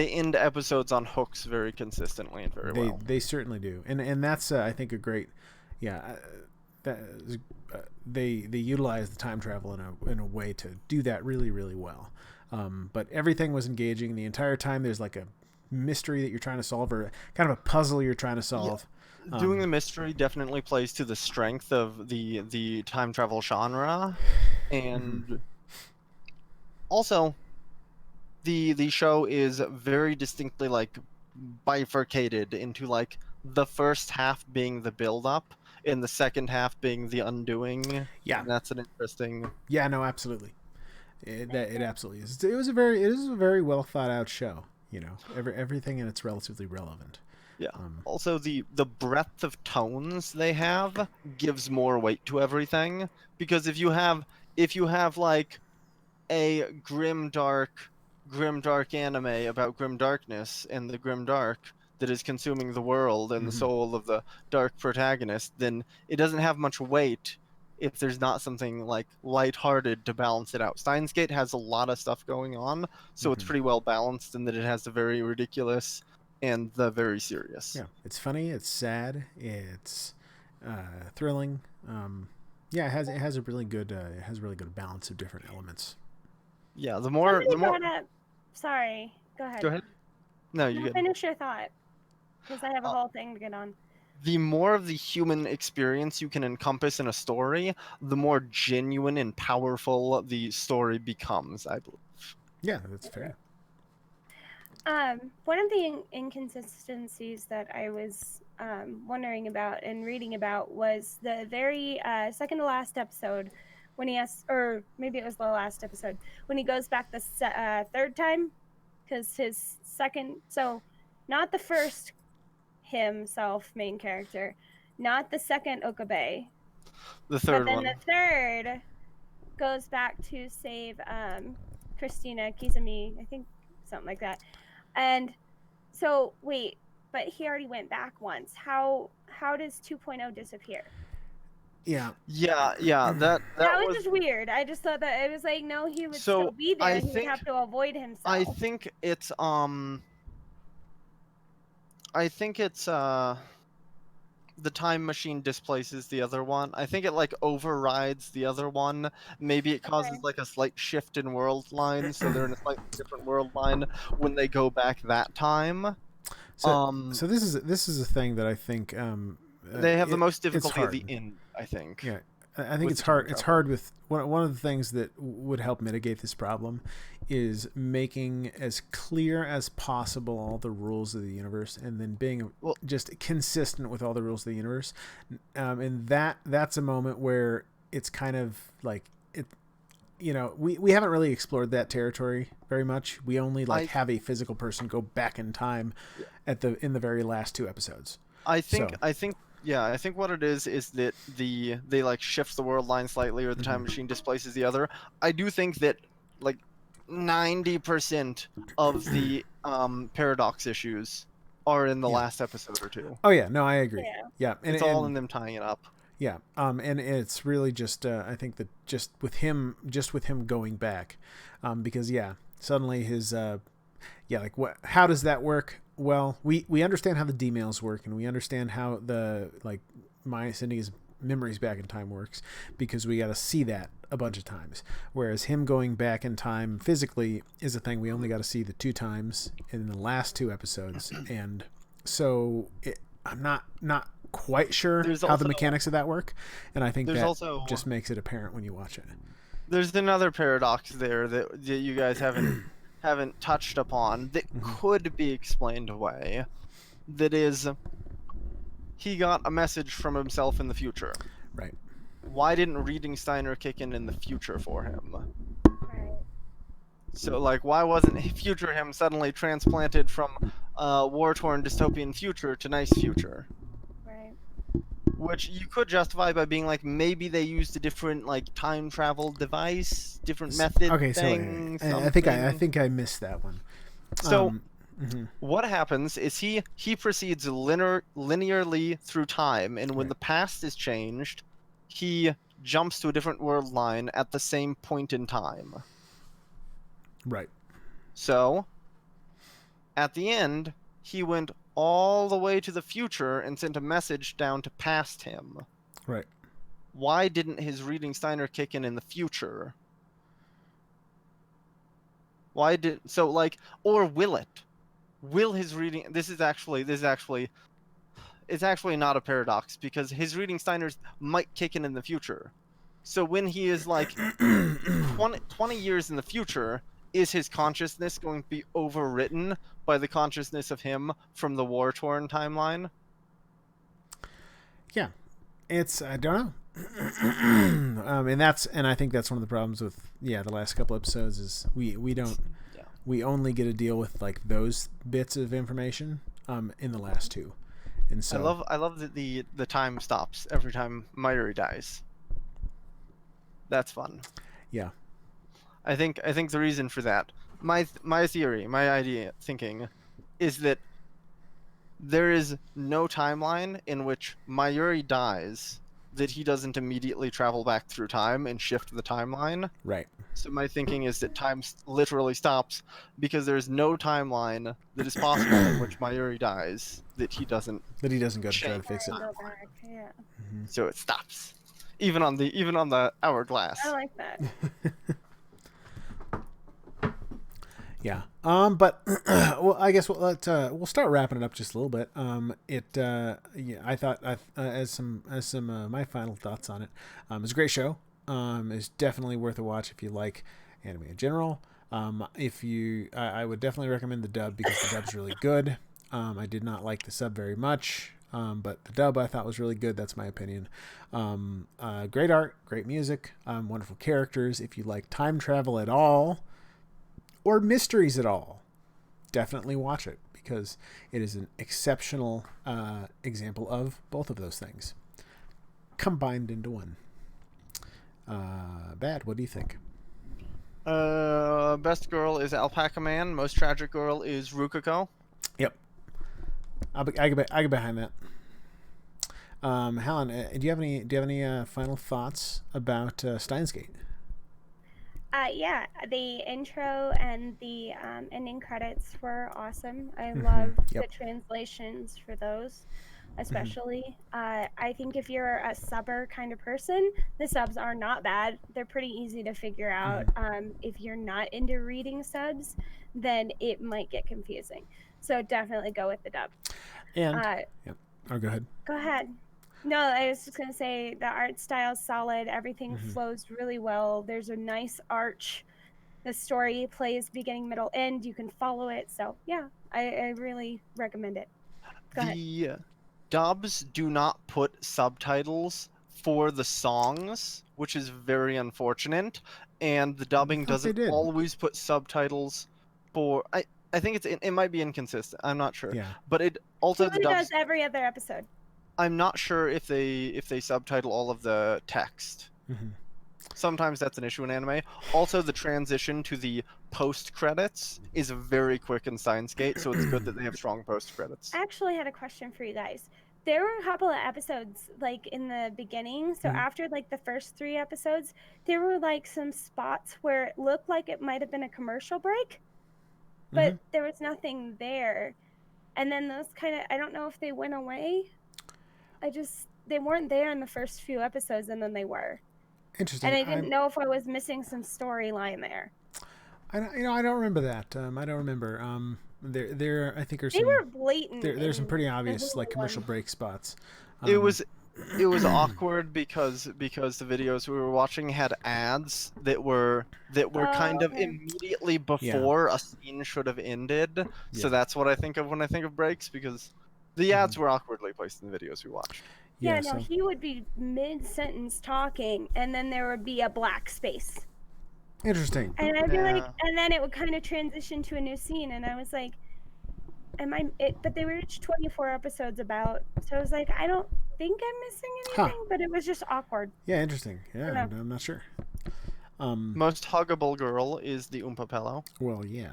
end episodes on hooks very consistently and very well. They certainly do, and that's I think a great, they utilize the time travel in a way to do that really, really well. But everything was engaging the entire time. There's like a mystery that you're trying to solve, or kind of a puzzle you're trying to solve. Yeah. Doing the mystery definitely plays to the strength of the time travel genre, and also the show is very distinctly like bifurcated into like the first half being the build up and the second half being the undoing. Yeah, and that's an interesting. Yeah, no, absolutely. It absolutely is. It is a very well thought out show. You know, everything in it's relatively relevant. Yeah. Also, the breadth of tones they have gives more weight to everything, because if you have like a grim dark anime about grim darkness and the grim dark that is consuming the world and the soul of the dark protagonist, then it doesn't have much weight if there's not something like lighthearted to balance it out. Steins Gate has a lot of stuff going on, so it's pretty well balanced in that it has the very ridiculous and the very serious. Yeah, it's funny, it's sad, it's thrilling. It has a really good balance of different elements. Yeah, Sorry, go ahead. Go ahead. No, you get. Finish your thought, because I have a whole thing to get on. The more of the human experience you can encompass in a story, the more genuine and powerful the story becomes, I believe. Yeah, that's fair. One of the inconsistencies that I was wondering about and reading about was the very second to last episode, when he asks, or maybe it was the last episode, when he goes back the third time, because his second, so not the first himself main character, not the second Okabe, the third but then one. the third goes back to save Christina Kizumi, I think, something like that. And so wait, but he already went back once. How does 2.0 disappear? Yeah. That was just weird. I just thought that it was like, no, he would still be there. He would have to avoid himself. I think it's the time machine displaces the other one. I think it like overrides the other one. Maybe it causes Okay. like a slight shift in world line, so they're in a slightly different world line when they go back that time. So this is a thing that I think They have the most it's difficulty at hard. the end, I think. Yeah, I think with it's the time hard. It's travel. hard with one of the things that would help mitigate this problem is making as clear as possible all the rules of the universe, and then being Well- just consistent with all the rules of the universe. And that's a moment where it's kind of like it. You know, we haven't really explored that territory very much. We only have a physical person go back in time in the very last 2 episodes. I think So- I think what it is that they like shift the world line slightly, or the time machine displaces the other. I do think that like 90% of the paradox issues are in the last episode or 2. Oh yeah, no, I agree. Yeah. Yeah, and It's all in them tying it up. Yeah, and it's really just I think that just with him going back, because suddenly his like how does that work? Well, we understand how the D-mails work, and we understand how the like sending his memories back in time works, because we got to see that a bunch of times. Whereas him going back in time physically is a thing we only got to see the 2 times in the last 2 episodes, and so I'm not quite sure how the mechanics of that work, and I think that also just makes it apparent when you watch it. There's another paradox there that you guys haven't touched upon that could be explained away. That is, he got a message from himself in the future. Right. Why didn't reading Steiner kick in the future for him? Right. So, like, why wasn't future him suddenly transplanted from war-torn dystopian future to nice future? Right. Which you could justify by being like, maybe they used a different like time travel device, different method. Okay, thing, so I think I missed that one. So what happens is he proceeds linearly through time, and when the past is changed, he jumps to a different world line at the same point in time. Right. So at the end, he went all the way to the future and sent a message down to past him. Right. Why didn't his reading Steiner kick in the future? Why did so like, or will it? Will his reading? This is actually it's actually not a paradox, because his reading Steiners might kick in the future. So when he is like 20 years in the future, is his consciousness going to be overwritten by the consciousness of him from the war-torn timeline? Yeah, it's I don't know. And I think that's one of the problems with the last couple episodes is we don't we only get to deal with like those bits of information in the last 2, and so I love that the time stops every time Mayuri dies. That's fun. Yeah. I think the reason for that, my theory, my idea thinking, is that there is no timeline in which Mayuri dies that he doesn't immediately travel back through time and shift the timeline. Right. So my thinking is that time literally stops because there's no timeline that is possible in which Mayuri dies that he doesn't go to try to fix it. Go back. Yeah. So it stops, even on the hourglass. I like that. Yeah. But well, I guess we'll start wrapping it up just a little bit. I thought as some my final thoughts on it. It's a great show. It's definitely worth a watch if you like anime in general. I would definitely recommend the dub because the dub's really good. I did not like the sub very much. But the dub I thought was really good. That's my opinion. Great art, great music, wonderful characters. If you like time travel at all, or mysteries at all, definitely watch it because it is an exceptional example of both of those things combined into one. Bad, what do you think? Best girl is Alpaca Man. Most tragic girl is Rukako. Yep. I get behind that. Helen, do you have any final thoughts about Steins Gate? Yeah, the intro and the ending credits were awesome. I loved the translations for those. especially. I think if you're a subber kind of person, the subs are not bad. They're pretty easy to figure out. If you're not into reading subs, then it might get confusing. So definitely go with the dub. And Uh, yep. Oh, go ahead. Go ahead. No, I was just gonna say the art style's solid. Everything flows really well. There's a nice arch. The story plays beginning, middle, end. You can follow it. So yeah, I really recommend it. Go ahead. The dubs do not put subtitles for the songs, which is very unfortunate, and the dubbing thought they doesn't did. always put subtitles for. I think it might be inconsistent. I'm not sure. Yeah. But it also the Hulu dubs. does every other episode. I'm not sure if they subtitle all of the text. Sometimes that's an issue in anime. Also, the transition to the post credits is very quick in Steins Gate, so it's good that they have strong post credits. I actually had a question for you guys. There were a couple of episodes like in the beginning. So after like the first 3 episodes, there were like some spots where it looked like it might have been a commercial break, but there was nothing there. And then those kind of, I don't know if they went away. They weren't there in the first few episodes, and then they were. Interesting. And I didn't know if I was missing some storyline there. I don't remember that. I don't remember. There I think are some. They were blatant. There's some pretty obvious Hulu like commercial one. break spots. It was awkward because the videos we were watching had ads that were kind of okay. immediately before a scene should have ended. So that's what I think of when I think of breaks, because the ads were awkwardly placed in the videos we watched. Yeah, no, he would be mid-sentence talking, and then there would be a black space. Interesting. And I'd be like, and then it would kind of transition to a new scene, and I was like, but they were each 24 episodes about, so I was like, I don't think I'm missing anything, but it was just awkward. Yeah, interesting. Yeah, I'm not sure. Most huggable girl is the Oompa Pillow. Well, yeah.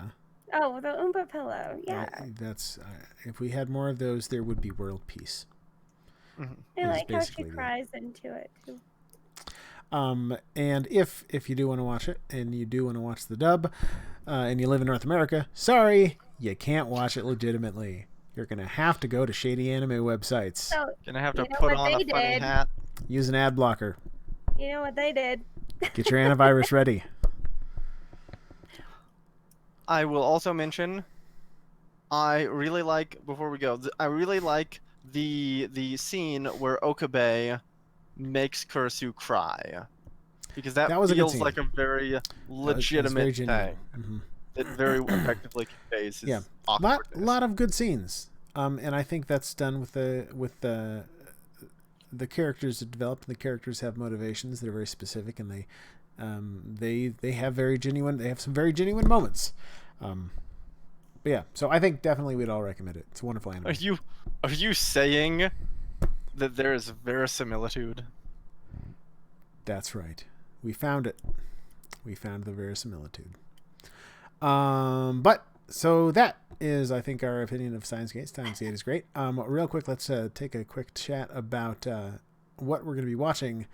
Oh, the Oompa Pillow, yeah. That's if we had more of those, there would be world peace. I like how she cries into it too. And if you do want to watch it, and you do want to watch the dub, and you live in North America, sorry, you can't watch it legitimately. You're gonna have to go to shady anime websites. So, gonna have to put on a funny hat. Use an ad blocker. You know what they did? Get your antivirus ready. I will also mention, I really like, before we go, I really like the scene where Okabe makes Kurisu cry, because that was feels a like a very legitimate thing that very effectively conveys his awkwardness. Lot of good scenes, and I think that's done with the characters that developed. The characters have motivations that are very specific, and they have very genuine. They have some very genuine moments. But yeah, so I think definitely we'd all recommend it. It's a wonderful anime. Are you saying that there is verisimilitude? That's right. We found it. We found the verisimilitude. But so that is, I think, our opinion of Steins Gate. Steins Gate is great. Real quick, let's take a quick chat about what we're going to be watching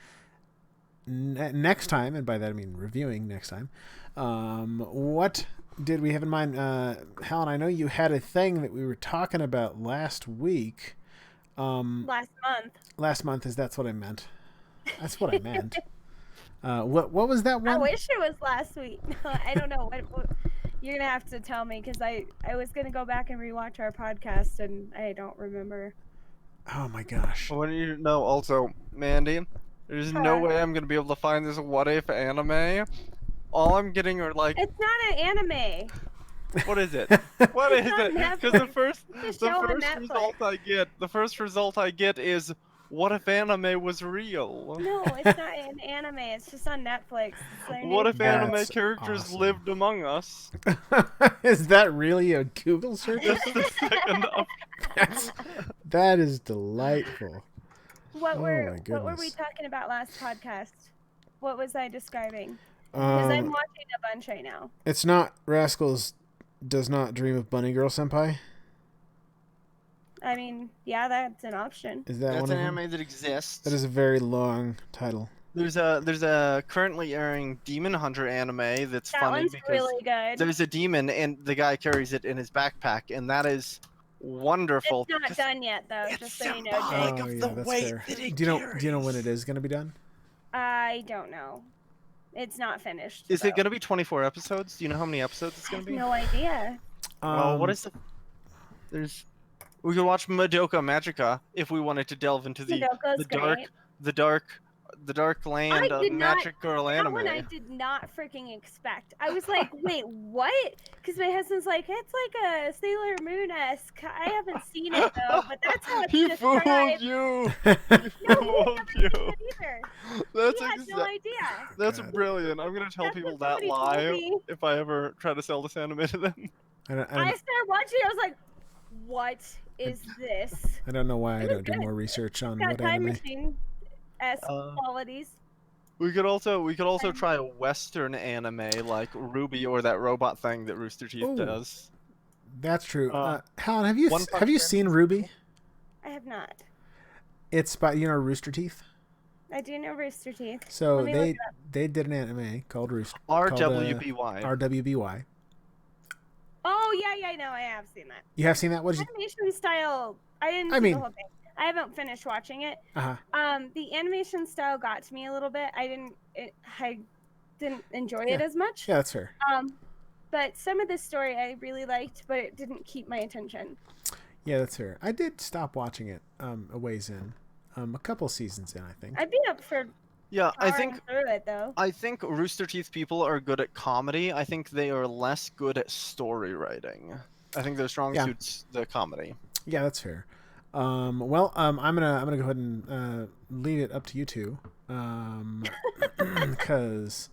next time, and by that I mean reviewing next time. What did we have in mind? Helen, I know you had a thing that we were talking about last week. Last month, that's what I meant. That's what I meant. What was that one? I wish it was last week. I don't know. What, you're going to have to tell me, because I was going to go back and rewatch our podcast, and I don't remember. Oh, my gosh. Well, you know, also, Mandy, there's no way I'm going to be able to find this what if anime. All I'm getting are like... It's not an anime. What is it? What is it? Because the first result I get is, what if anime was real? No, it's not an anime. It's just on Netflix. What if anime characters lived among us? Is that really a Google search? Just a second. That is delightful. What were we talking about last podcast? What was I describing? Because I'm watching a bunch right now. It's not Rascals Does Not Dream of Bunny Girl Senpai? I mean, yeah, that's an option. Is that That's one an of them? anime that exists. That is a very long title. There's a currently airing Demon Hunter anime that's funny one's because really good. there's a demon and the guy carries it in his backpack, and that is wonderful. It's not done yet, though. It's just so you know, symbolic Jake. of Oh, the yeah, that's weight fair. that it Do you know when carries. it is going to be done? I don't know. It's not finished. Is though. it going to be 24 episodes? Do you know how many episodes it's I going have to be? no idea. Well, what is the? There's. We could watch Madoka Magica if we wanted to delve into Madoka's great. the dark land I of did not. Magic Girl That anime. one I did not freaking expect. I was like, wait, what? Because my husband's like, it's like a Sailor Moon-esque. I haven't seen it though, but that's how it's He described. fooled you. No, He he fooled never you. seen it either. That's He had no idea. That's God. brilliant. I'm gonna tell That's people what that somebody told lie me. if I ever try to sell this anime to them. I I started watching. I was like, what is this? don't know why I It was don't do good. more research on Got what time anime. machine-esque qualities. We could also try a Western anime like Ruby or that robot thing that Rooster Teeth Ooh. does. That's true. Uh, Helen, have One Punch you Man. seen Ruby? I have not. It's by Rooster Teeth. I do know Rooster Teeth. So Let me look it they did an anime called Rooster RWBY. RWBY. Oh yeah, no, I have seen that. You have seen that? What did you? Animation style. I didn't see mean- the whole thing. I haven't finished watching it. Uh-huh. The animation style got to me a little bit. I didn't enjoy it as much. Yeah, that's fair. But some of the story I really liked, but it didn't keep my attention. Yeah, that's fair. I did stop watching it a ways in. A couple seasons in, I think. I'd be up for Yeah, I powering think through it though. I think Rooster Teeth people are good at comedy. I think they are less good at story writing. I think their strong Yeah. suit's the comedy. Yeah, that's fair. I'm gonna go ahead and leave it up to you two, because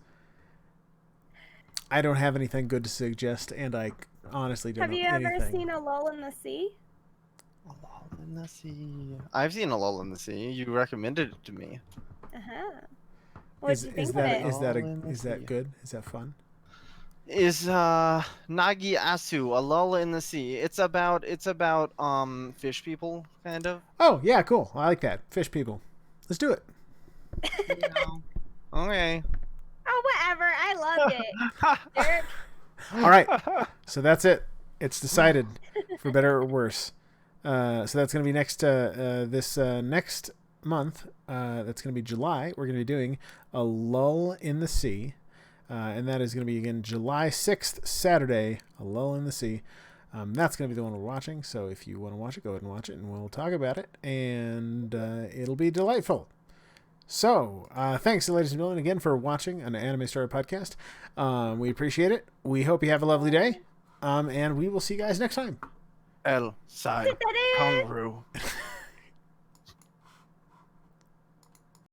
I don't have anything good to suggest, and I honestly don't Have know you ever anything. seen A Lull in the Sea? A Lull in the Sea. I've seen A Lull in the Sea. You recommended it to me. What do you think of it? Is that good? Is that fun? Is Nagi Asu, A Lull in the Sea. It's about fish people kind of. Oh yeah, cool. I like that. Fish people. Let's do it. Okay. Oh, whatever. I loved it. Derek, All right. So that's it. It's decided, for better or worse. So that's going to be next month. That's going to be July. We're going to be doing A Lull in the Sea. And that is going to be, again, July 6th, Saturday, A Lull in the Sea. That's going to be the one we're watching. So if you want to watch it, go ahead and watch it, and we'll talk about it. And it'll be delightful. So thanks, ladies and gentlemen, again for watching an Anime Story podcast. We appreciate it. We hope you have a lovely day. And we will see you guys next time. El Sai Kongru.